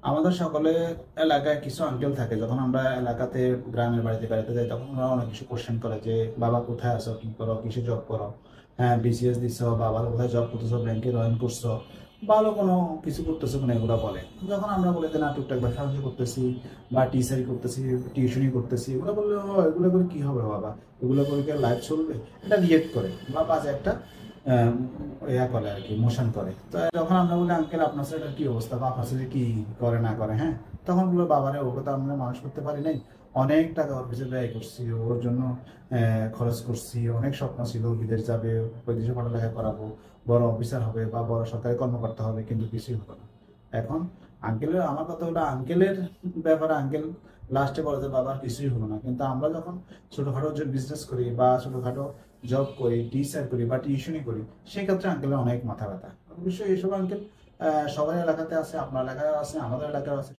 আমাদের সকলে এলাকায় কিছু আঙ্কেল থাকে, যখন আমরা এলাকাতে গ্রামের বাড়িতে বেড়াতে যাই তখন ওরা অনেক কিছু কোশ্চেন করে যে বাবা কোথায় আছো, কি করো, কিসে জব করো, হ্যাঁ বিসিএস দিছো বা ভালো কোথায় জব করতেছো, ব্যাংকে জয়েন করছো, ভালো কোনো কিছু করতেছো কিনা এগুলো বলে। যখন আমরা বলি যে না টুকটাক ব্যবসা বাণিজ্য করতেছি বা টিচারি করতেছি, টিউশনি করতেছি, এগুলো বললে ও এগুলো করে কি হবে বাবা, এগুলো করে কি লাইফ চলবে, এটা রিয়েক্ট করে বা বাজে একটা আহ, ইয়া করে আর কি, মোশন করে। তো যখন আমরা বলি আঙ্কেল আপনার ছেলেটার কি অবস্থা বা আপনার ছেলে কি করে না করে, হ্যাঁ তখন বললো বাবারে ওকে তো আমরা মানুষ করতে পারি নাই, অনেক টাকা ওর পিছনে ব্যয় করছি, ওর জন্য খরচ করছি, অনেক স্বপ্ন ছিল বিদেশ যাবে, বিদেশে পড়ালেখা করাবো, বড় অফিসার হবে বা বড় সরকারি কর্মকর্তা হবে, কিন্তু কিছুই হলো না। এখন আঙ্কেলের, আমার কথা হলো আঙ্কেলের ব্যাপারে আঙ্কেল লাস্টে বলে যে বাবার কিছুই হলো না, কিন্তু আমরা যখন ছোটখাটো যে বিজনেস করি বা ছোটখাটো জব করি, টিচার করি বা টিউশনই করি, সেক্ষেত্রে আঙ্কেলের অনেক মাথা ব্যথা। অবশ্যই এইসব আঙ্কেল সবার এলাকাতে আছে, আপনার এলাকায় আছে, আমাদের এলাকায় আছে।